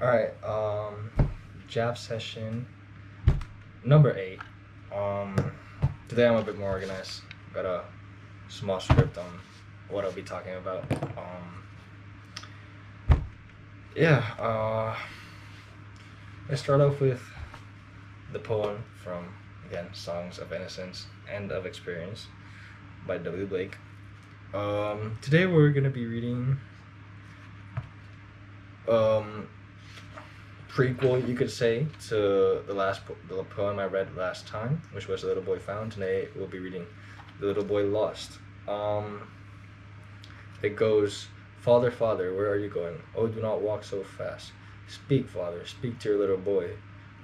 All right. Jab session number 8. Um, Today I'm a bit more organized. Got a small script on what I'll be talking about. Yeah. Let's start off with the poem from again Songs of Innocence and of Experience by W. Blake. Today we're gonna be reading prequel, you could say, to the poem I read last time, which was The Little Boy Found. Today we'll be reading The Little Boy Lost. It goes, Father, Father, where are you going? Oh, do not walk so fast. Speak, Father, speak to your little boy,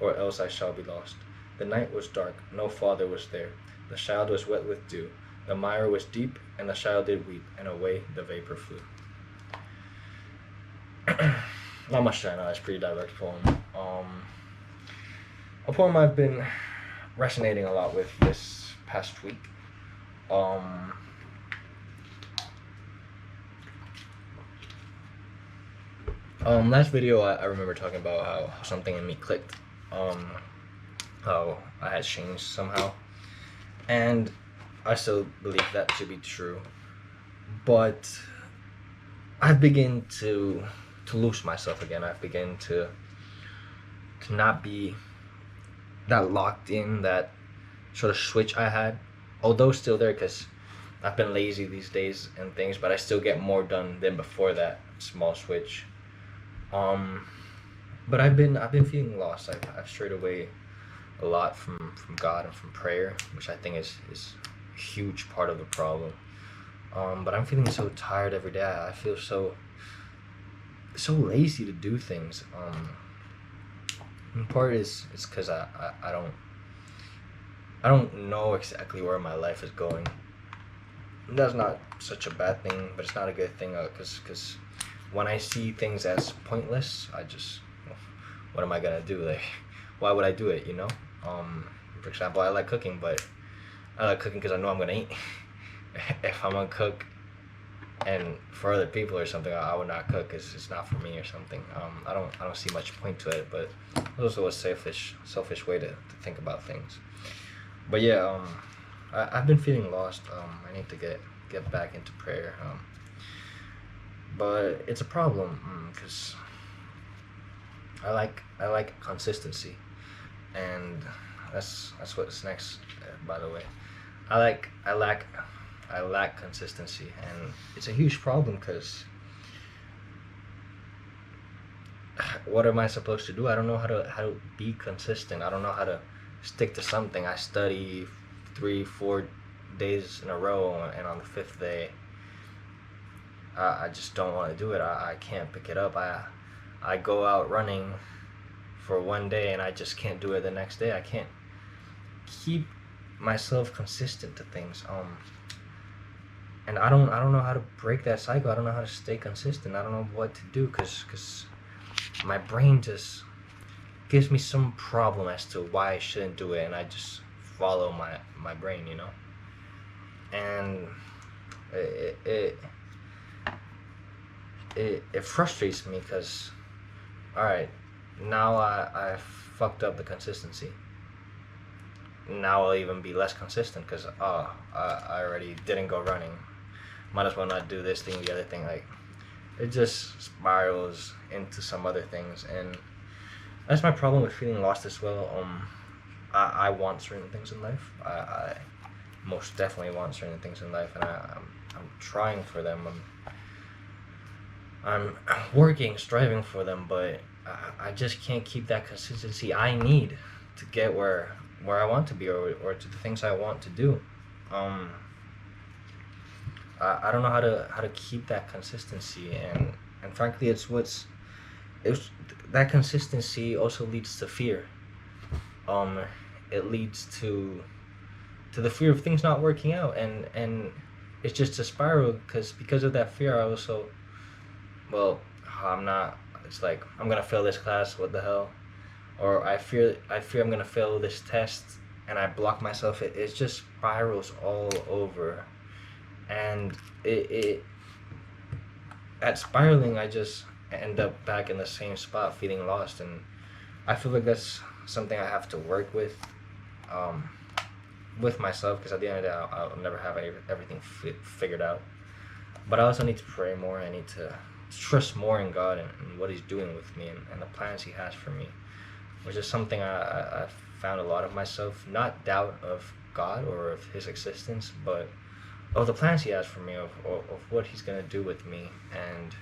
or else I shall be lost. The night was dark, no father was there. The child was wet with dew. The mire was deep, and the child did weep, and away the vapor flew. Not much to know, it's a pretty direct poem. A poem I've been resonating a lot with this past week. Last video I remember talking about how something in me clicked. How I had changed somehow. And I still believe that to be true. But I've begun to lose myself again. I've begun to not be that locked in, that sort of switch I had. Although still there, because I've been lazy these days and things, but I still get more done than before that small switch. But I've been feeling lost. I've strayed away a lot from God and from prayer, which I think is a huge part of the problem. But I'm feeling so tired every day. I feel so lazy to do things. In part is because I don't know exactly where my life is going. That's not such a bad thing, but it's not a good thing, because when I see things as pointless, I just, what am I gonna do? Like, why would I do it? For example, I like cooking, but I like cooking because I know I'm gonna eat. If I'm gonna cook and for other people or something, I would not cook because it's not for me or something. I don't see much point to it, but it's also a selfish way to think about things. But yeah, I've been feeling lost. I need to get back into prayer. But it's a problem because I like consistency, and that's what's next. By the way, I lack consistency, and it's a huge problem because what am I supposed to do? I don't know how to be consistent. I don't know how to stick to something. I study 3-4 days in a row, and on the 5th day I just don't want to do it. I can't pick it up. I go out running for one day and I just can't do it the next day. I can't keep myself consistent to things. And I don't know how to break that cycle. I don't know how to stay consistent. I don't know what to do because my brain just gives me some problem as to why I shouldn't do it, and I just follow my brain, and it frustrates me because, all right, now I fucked up the consistency. Now I'll even be less consistent because I already didn't go running. Might as well not do this thing, the other thing. Like, it just spirals into some other things, and that's my problem with feeling lost as well. I want certain things in life. I most definitely want certain things in life, and I'm trying for them. I'm working, striving for them, but I just can't keep that consistency I need to get where I want to be, or to the things I want to do. I don't know how to keep that consistency, and frankly, it's that consistency also leads to fear. It leads to the fear of things not working out, and it's just a spiral because of that fear. I also, well, it's like, I'm gonna fail this class, what the hell, or I fear I'm gonna fail this test, and I block myself. It just spirals all over, and it at spiraling, I just end up back in the same spot feeling lost. And I feel like that's something I have to work um, with myself, because at the end of the day I'll never have everything figured out. But I also need to pray more. I need to trust more in God and what He's doing with me, and the plans He has for me, which is something I found a lot of myself. Not doubt of God or of His existence, but of the plans He has for me, of what He's going to do with me. And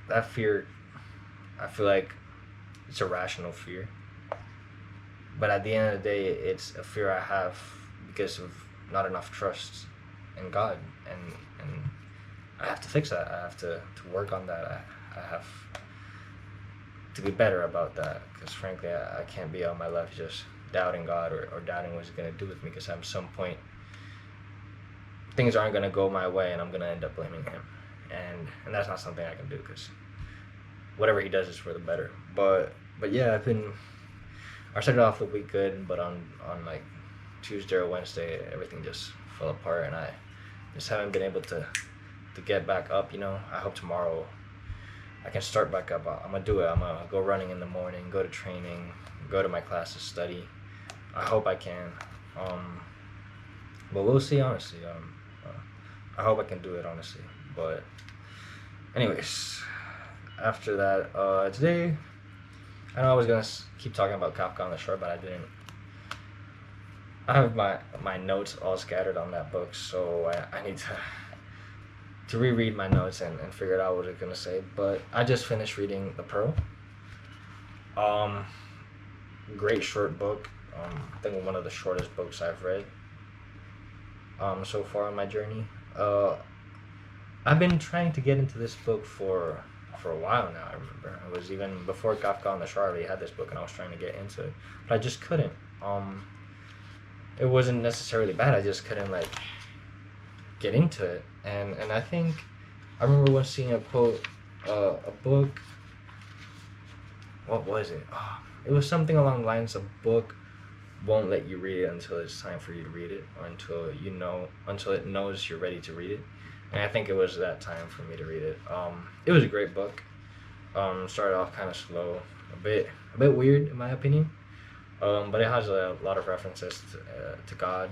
that fear, I feel like it's a rational fear. But at the end of the day, it's a fear I have because of not enough trust in God. And I have to fix that. I have to work on that. I have to be better about that, because frankly I can't be all my life just doubting God, or doubting what He's going to do with me, because at some point things aren't going to go my way and I'm going to end up blaming Him, and that's not something I can do, because whatever He does is for the better. But yeah, I started off the week good, but on like Tuesday or Wednesday everything just fell apart, and I just haven't been able to get back up. I hope tomorrow I can start back up. I'm gonna do it. I'm gonna go running in the morning, go to training, go to my classes, study. I hope I can. But we'll see, honestly. I hope I can do it, honestly. But anyways, after that, today, I know I was gonna keep talking about Kafka on the Shore, but I didn't. I have my notes all scattered on that book, so I need to reread my notes and figure out what it's gonna say. But I just finished reading The Pearl. Great short book. I think one of the shortest books I've read so far on my journey. I've been trying to get into this book for a while now. I remember it was even before Kafka on the Shore. I already had this book and I was trying to get into it, but I just couldn't. It wasn't necessarily bad. I just couldn't get into it. And I think I remember once seeing a quote, a book. What was it? It was something along the lines of, book won't let you read it until it's time for you to read it, or until it knows you're ready to read it. And I think it was that time for me to read it. It was a great book. Started off kind of slow, a bit weird in my opinion. But it has a lot of references to God,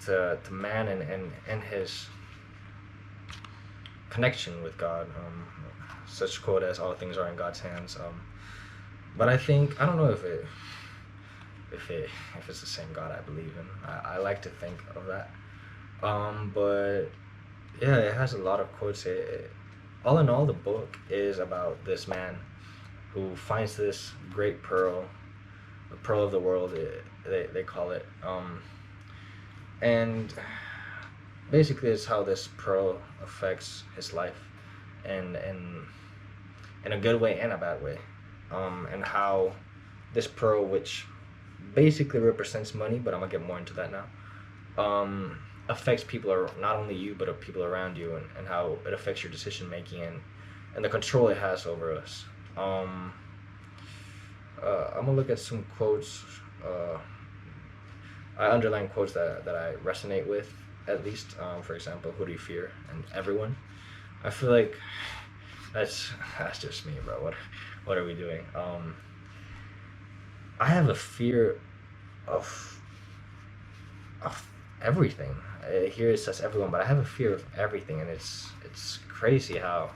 to man and his connection with God. Such quote as "all things are in God's hands." But I don't know if it's the same God I believe in. I like to think of that. But yeah, it has a lot of quotes. All in all, the book is about this man who finds this great pearl, the pearl of the world, they call it. And basically it's how this pearl affects his life, and in a good way and a bad way. And how this pearl, which basically represents money, but I'm gonna get more into that now, affects people, not only you, but people around you, and how it affects your decision making, and the control it has over us. I'm gonna look at some quotes. I underline quotes that I resonate with, at least. For example, "Who do you fear?" and "Everyone." I feel like that's just me, bro. What are we doing? I have a fear of everything. Here it says "everyone," but I have a fear of everything, and it's crazy how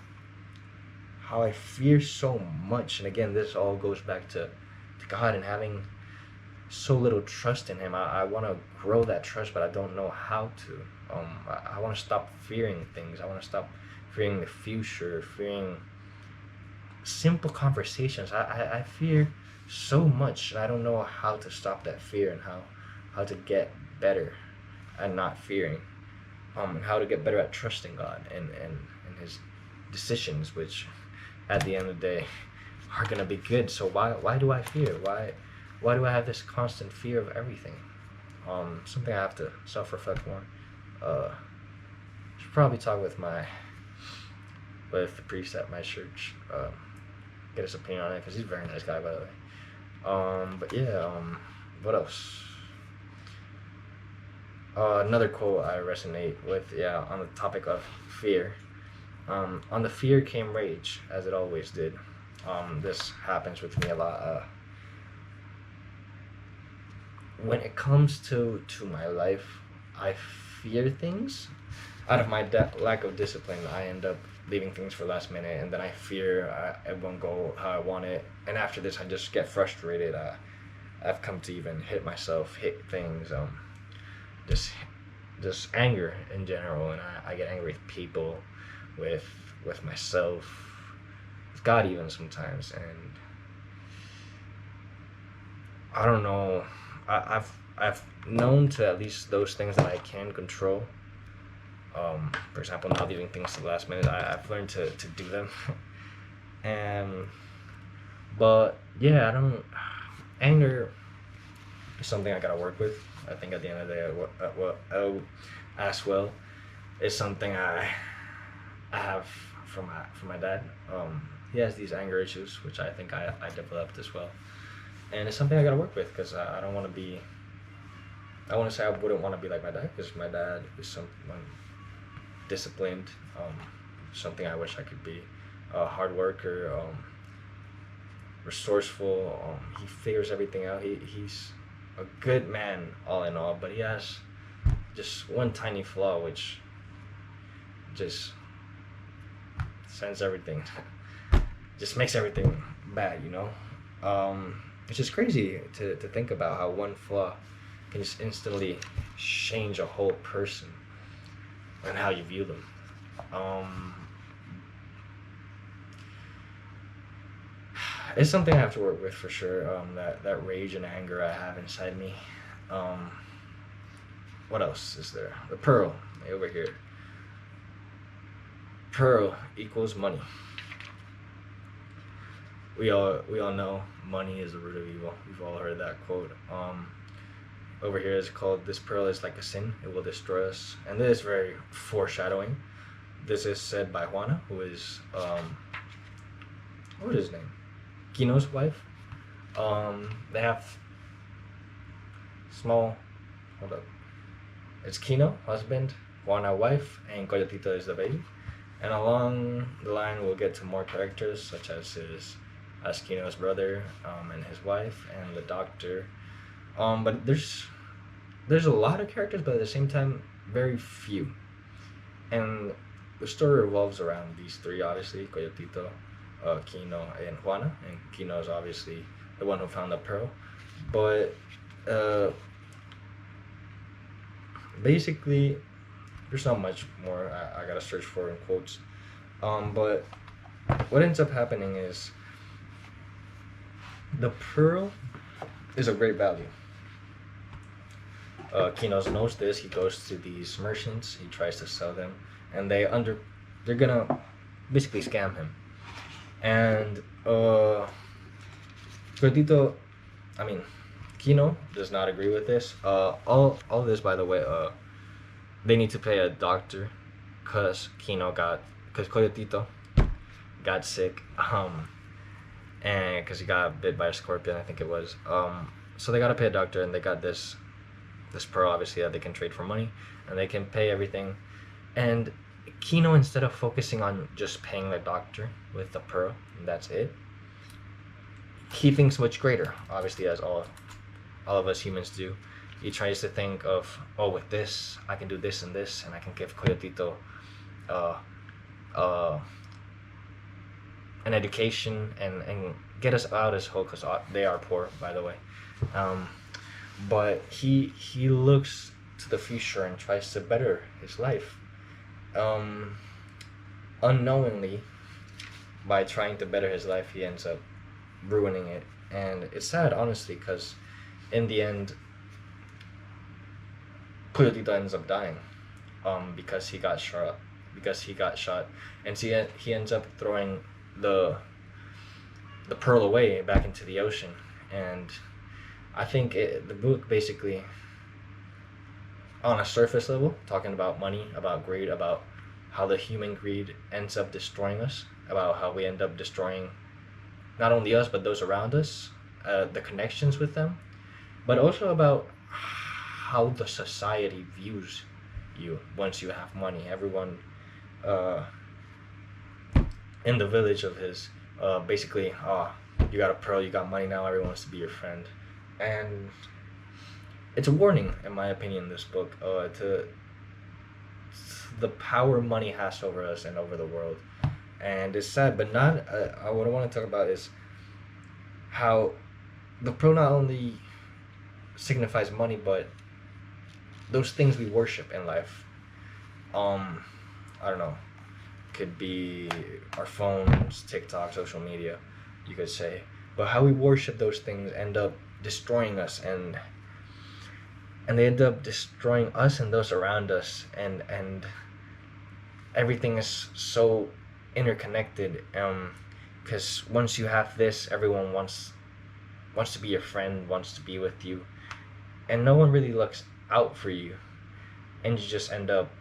I fear so much. And again, this all goes back to God and having so little trust in Him. I want to grow that trust, but I don't know how to. I want to stop fearing things. I want to stop fearing the future, fearing simple conversations. I fear so much, and I don't know how to stop that fear, and how to get better at not fearing, and how to get better at trusting God and His decisions, which at the end of the day are gonna be good. So why do I fear? Why do I have this constant fear of everything? Something I have to self-reflect more. Should probably talk with the priest at my church, get his opinion on it, because he's a very nice guy, by the way. But yeah, what else? Another quote I resonate with, on the topic of fear, On the fear came rage, as it always did. This happens with me a lot. When it comes to my life, I fear things. Out of my lack of discipline, I end up leaving things for last minute, and then I fear it won't go how I want it. And after this, I just get frustrated. I've come to even hit myself, hit things, just just anger in general, and I get angry with people, with with myself, with God even sometimes, and I don't know. I've known to at least those things that I can control. For example, not leaving things to the last minute. I've learned to do them, and but yeah, I don't. Anger is something I gotta work with. I think at the end of the day, as well, is something I have from my dad. He has these anger issues, which I think I developed as well, and it's something I gotta work with because I don't want to be. I want to say I wouldn't want to be like my dad because my dad is someone disciplined, something I wish I could be. A hard worker, resourceful. He figures everything out. He's a good man all in all, but he has just one tiny flaw which just sends everything, just makes everything bad. It's just crazy to think about how one flaw can just instantly change a whole person and how you view them. It's something I have to work with for sure. That rage and anger I have inside me. Um, what else is there? The pearl over here. Pearl equals money. We all know money is the root of evil. We've all heard that quote. Over here is called "This pearl is like a sin; it will destroy us." And this is very foreshadowing. This is said by Juana, who is what is his name? Kino's wife. They have small. Hold up. It's Kino, husband, Juana, wife, and Coyotito is the baby. And along the line, we'll get to more characters such as Kino's brother, and his wife, and the doctor. But there's a lot of characters, but at the same time, very few. And the story revolves around these three, obviously, Coyotito, Kino, and Juana. And Kino is obviously the one who found the pearl. But basically, there's not much more I gotta search for in quotes. But what ends up happening is the pearl is of great value. Kino knows this. He goes to these merchants. He tries to sell them, and they're gonna basically scam him. And Gordito, I mean, Kino does not agree with this. All this, by the way, they need to pay a doctor, cause Coyotito got sick, and cause he got bit by a scorpion, I think it was. So they gotta pay a doctor, and they got this pearl, obviously, that they can trade for money, and they can pay everything. And Kino, instead of focusing on just paying the doctor with the pearl, and that's it, he thinks much greater, obviously, as all of us humans do. He tries to think of, oh, with this, I can do this, and I can give Coyotito uh, uh, an education and get us out as whole, because they are poor, by the way. But he looks to the future and tries to better his life. Unknowingly, by trying to better his life, he ends up ruining it. And it's sad, honestly, because in the end, Coyotito ends up dying, because he got shot. And he ends up throwing the pearl away back into the ocean. And I think the book basically, on a surface level, talking about money, about greed, about how the human greed ends up destroying us, about how we end up destroying not only us but those around us, the connections with them, but also about how the society views you once you have money. Everyone in the village of his. Basically, you got a pearl, you got money now, everyone wants to be your friend, and it's a warning, in my opinion. This book, to the power money has over us and over the world, and it's sad, but not. What I want to talk about is how the pearl not only signifies money, but those things we worship in life. Um, I don't know. Could be our phones, TikTok, social media, you could say. But how we worship those things end up destroying us, and they end up destroying us and those around us, and everything is so interconnected. Because once you have this, everyone wants to be your friend, wants to be with you, and no one really looks out for you, and you just end up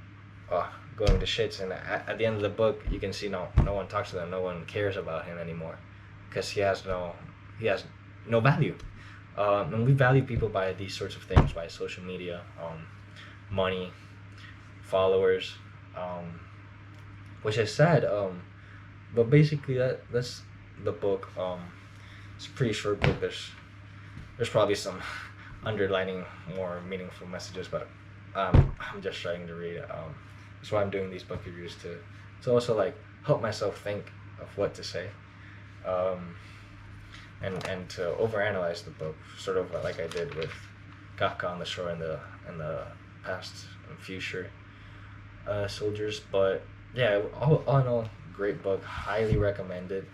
going to shits. And at the end of the book, you can see no one talks to them, no one cares about him anymore, because he has no value. And we value people by these sorts of things, by social media, money, followers, which is sad. But basically that's the book. It's a pretty short book. There's probably some underlining more meaningful messages, but I'm just trying to read. That's why I'm doing these book reviews, to also like help myself think of what to say, and to overanalyze the book, sort of like I did with Kafka on the Shore and the past and future soldiers. But yeah, all in all, great book, highly recommended.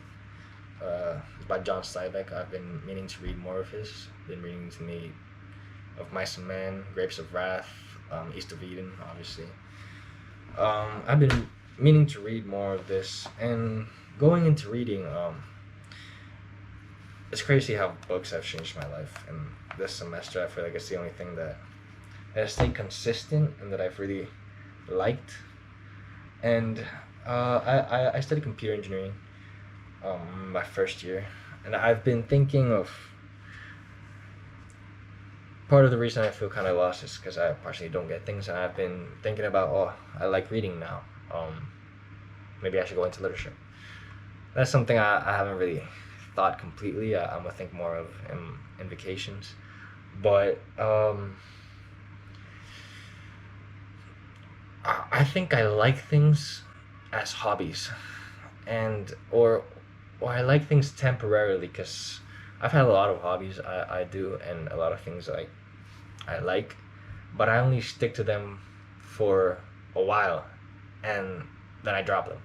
It's by John Steinbeck. I've been meaning to read more of his. Been reading to me of Mice and Men, Grapes of Wrath, East of Eden, obviously. I've been meaning to read more of this, and going into reading, it's crazy how books have changed my life. And this semester, I feel like it's the only thing that has stayed consistent and that I've really liked. And I studied computer engineering my first year, and I've been thinking of, part of the reason I feel kind of lost is because I partially don't get things, and I've been thinking about, I like reading now. Maybe I should go into literature. That's something I haven't really thought completely. I'm gonna think more of in vacations, but I think I like things as hobbies, and or I like things temporarily, because I've had a lot of hobbies I do, and a lot of things I like, but I only stick to them for a while, and then I drop them.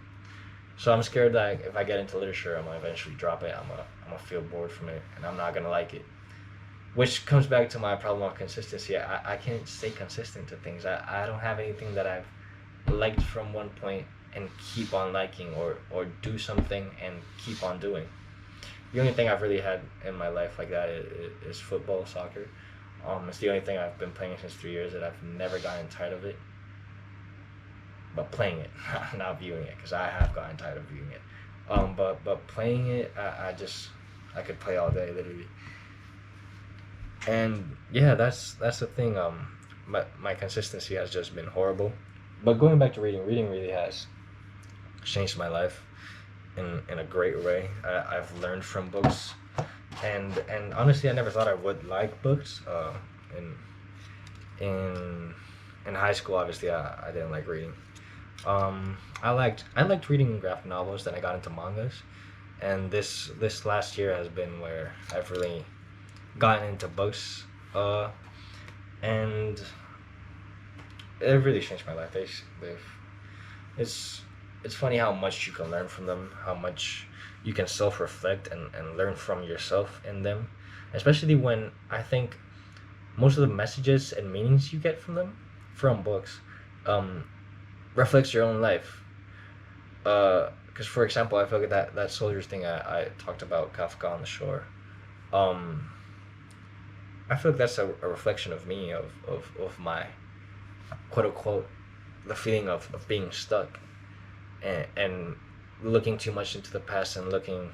So I'm scared that if I get into literature, I'm gonna eventually drop it. I'm gonna feel bored from it, and I'm not gonna like it. Which comes back to my problem of consistency. I can't stay consistent to things. I don't have anything that I've liked from one point and keep on liking, or do something and keep on doing. The only thing I've really had in my life like that is football, soccer. It's the only thing I've been playing since 3 years, that I've never gotten tired of it. But playing it, not viewing it, because I have gotten tired of viewing it. But playing it, I could play all day, literally. And yeah, that's the thing. My consistency has just been horrible. But going back to reading really has changed my life in a great way. I've learned from books, and honestly, I never thought I would like books. In in high school, obviously, I didn't like reading. I liked reading graphic novels. Then I got into mangas, and this last year has been where I've really gotten into books. And it really changed my life. It's it's funny how much you can learn from them, how much you can self-reflect and learn from yourself in them, especially when I think most of the messages and meanings you get from them, from books, um, reflects your own life. Because for example, I feel like that soldiers thing I talked about, Kafka on the Shore. Um, I feel like that's a reflection of me, of my quote unquote, the feeling of being stuck, and looking too much into the past and looking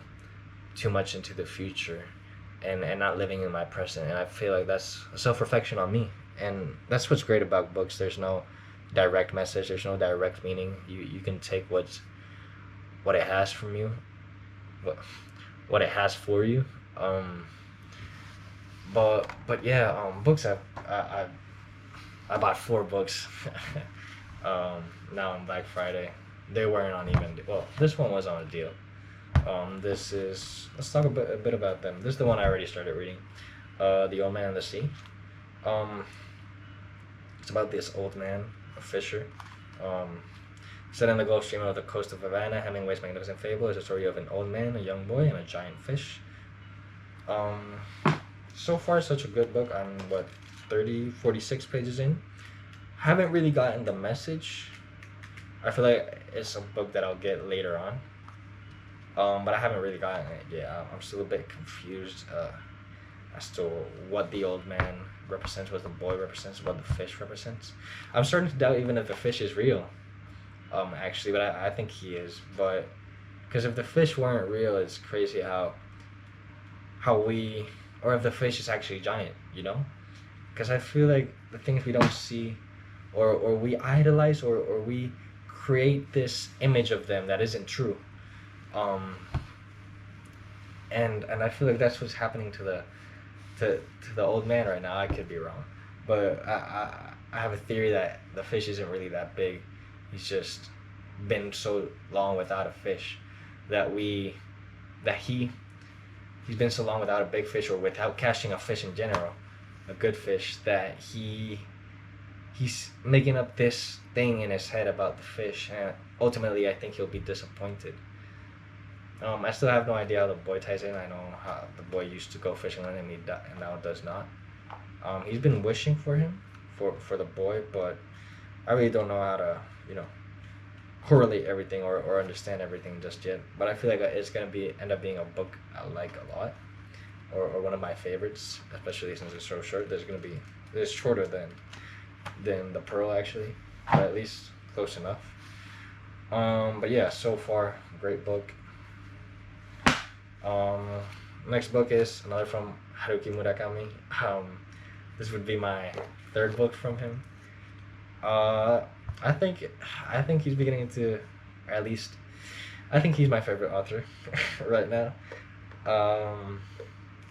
too much into the future, and not living in my present. And I feel like that's a self reflection on me. And that's what's great about books. There's no direct message, there's no direct meaning. You can take what's what it has from you, what what it has for you. Um, but yeah, books. I bought 4 books. um, Now on Black Friday, they weren't on even. Well, this one was on a deal. This is let's talk a bit about them. This is the one I already started reading. The Old Man and the Sea. Um, it's about this old man, a fisher. Um, Set in the Gulf Stream of the coast of Havana, Hemingway's magnificent fable is a story of an old man, a young boy, and a giant fish. Um, so far, such a good book. I'm, 46 pages in. Haven't really gotten the message. I feel like it's a book that I'll get later on. But I haven't really gotten it yet. I'm still a bit confused as to what the old man represents, what the boy represents, what the fish represents. I'm starting to doubt even if the fish is real. Actually, but I think he is. But because if the fish weren't real, it's crazy how we, or if the fish is actually giant, you know? Because I feel like the things we don't see, or we idolize, or we create this image of them that isn't true. Um, and I feel like that's what's happening to the old man right now. I could be wrong, but I have a theory that the fish isn't really that big. He's just been so long without a fish that he's been so long without a big fish, or without catching a fish in general, a good fish, that he's making up this thing in his head about the fish, and ultimately I think he'll be disappointed. I still have no idea how the boy ties in. I know how the boy used to go fishing and now does not. He's been wishing for him, for the boy, but I really don't know how to, correlate everything, or understand everything just yet. But I feel like it's gonna end up being a book I like a lot, or one of my favorites, especially since it's so short. It's shorter than the Pearl, actually, but at least close enough. But yeah, so far, great book. Next book is another from Haruki Murakami. This would be my 3rd book from him. I think he's beginning to, or at least, I think he's my favorite author right now.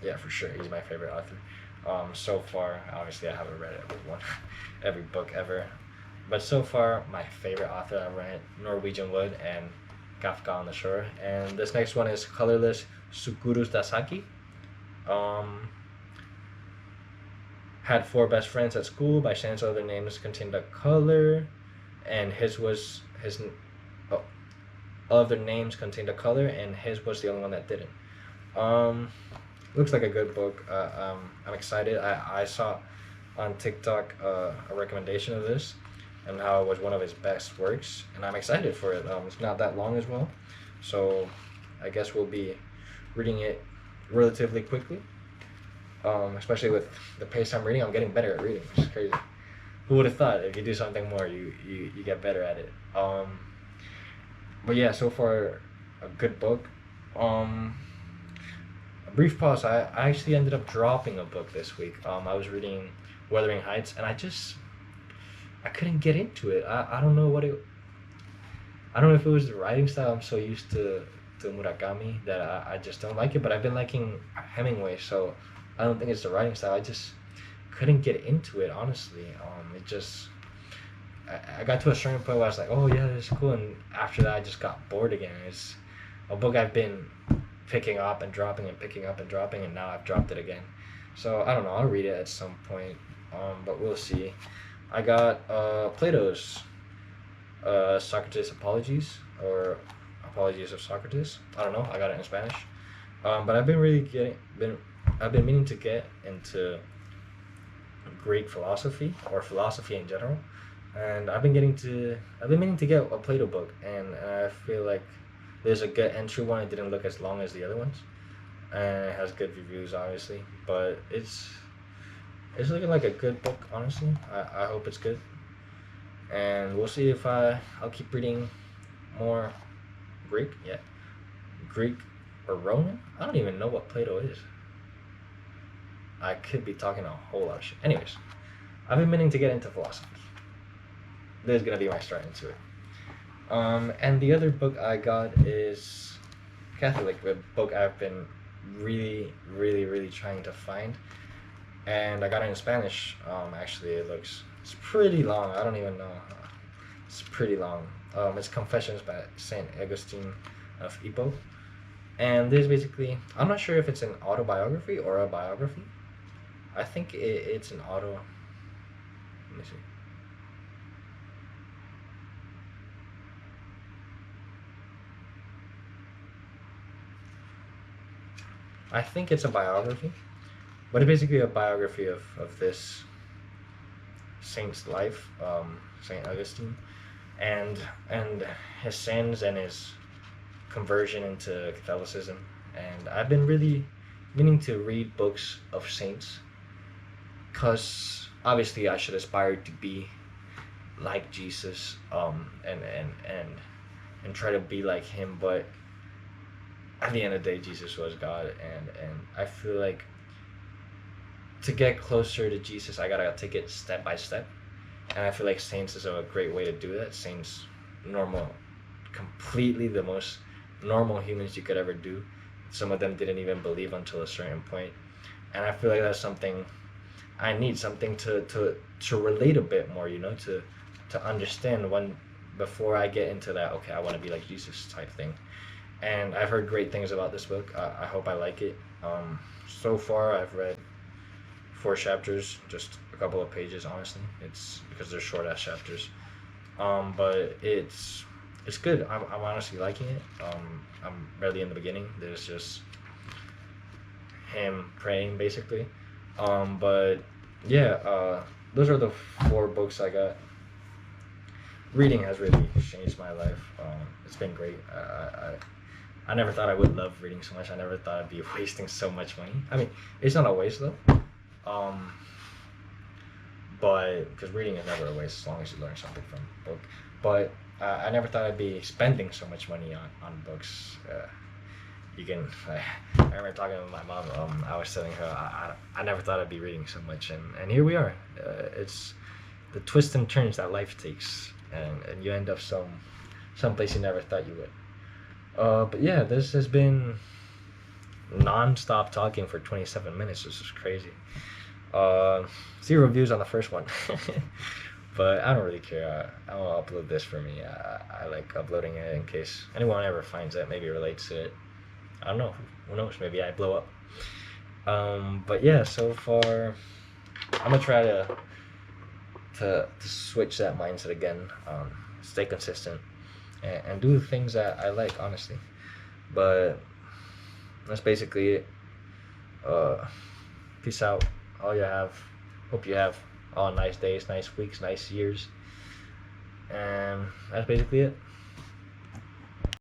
Yeah, for sure, he's my favorite author. So far, obviously, I haven't read every book ever, but so far, my favorite author I've read, Norwegian Wood and Kafka on the Shore, and this next one is Colorless Tsukuru Dasaki. Had 4 best friends at school. By chance, other names contained a color, and other names contained a color, and his was the only one that didn't. Looks like a good book. I'm excited. I saw on TikTok a recommendation of this, and how it was one of his best works, and I'm excited for it. It's not that long as well, so I guess we'll be reading it relatively quickly. Especially with the pace I'm reading, I'm getting better at reading, which is crazy. Who would have thought if you do something more, you get better at it. But yeah, so far, a good book. A brief pause. I actually ended up dropping a book this week. I was reading Wuthering Heights, and I couldn't get into it. I don't know I don't know if it was the writing style. I'm so used to Murakami that I just don't like it. But I've been liking Hemingway, so I don't think it's the writing style. I just couldn't get into it, honestly. I got to a certain point where I was like, oh yeah, this is cool, and after that I just got bored again. It's a book I've been picking up and dropping and picking up and dropping, and now I've dropped it again. So I don't know, I'll read it at some point, but we'll see. I got Plato's Socrates Apologies, or Apologies of Socrates. I don't know, I got it in Spanish. But I've been meaning to get into Greek philosophy, or philosophy in general, and I've been meaning to get a Plato book, and I feel like there's a good entry one. It didn't look as long as the other ones, and it has good reviews, obviously, but it's looking like a good book, honestly. I hope it's good, and we'll see if I'll keep reading more Greek. Yeah, Greek or Roman. I don't even know what Plato is. I could be talking a whole lot of shit. Anyways, I've been meaning to get into philosophy. This is gonna be my start into it. And the other book I got is Catholic, a book I've been really, really, really trying to find, and I got it in Spanish. Actually, it's pretty long. I don't even know. It's pretty long. It's Confessions by Saint Augustine of Hippo, and this basically, I'm not sure if it's an autobiography or a biography. I think it's an auto. Let me see. I think it's a biography, but it's basically a biography of this saint's life, Saint Augustine, and and his sins and his conversion into Catholicism. And I've been really meaning to read books of saints, because obviously I should aspire to be like Jesus, and try to be like him. But at the end of the day, Jesus was God, and I feel like to get closer to Jesus, I gotta take it step by step. And I feel like Saints is a great way to do that. Saints, normal, completely the most normal humans you could ever do. Some of them didn't even believe until a certain point, and I feel like that's something I need, something to relate a bit more. To understand when before I get into that. Okay, I want to be like Jesus type thing. And I've heard great things about this book. I hope I like it. So far, I've read 4 chapters, just a couple of pages. Honestly, it's because they're short ass chapters. But it's good. I'm honestly liking it. I'm barely in the beginning. There's just him praying basically. But yeah, those are the 4 books I got. Reading has really changed my life. It's been great. I never thought I would love reading so much. I never thought I'd be wasting so much money. I mean, it's not a waste though. Um, but because reading is never a waste as long as you learn something from a book. But I never thought I'd be spending so much money on books. You can. I remember talking with my mom. I was telling her I never thought I'd be reading so much, and here we are. It's the twists and turns that life takes, and you end up someplace you never thought you would. But yeah, this has been non-stop talking for 27 minutes. This is crazy. 0 views on the first one. But I don't really care. I will upload this for me. I like uploading it in case anyone ever finds it, maybe relates to it. I don't know. Who knows? Maybe I blow up. But yeah, so far, I'm gonna try to switch that mindset again. Stay consistent and do the things that I like, honestly. But that's basically it. Peace out. Hope you have all nice days, nice weeks, nice years. And that's basically it.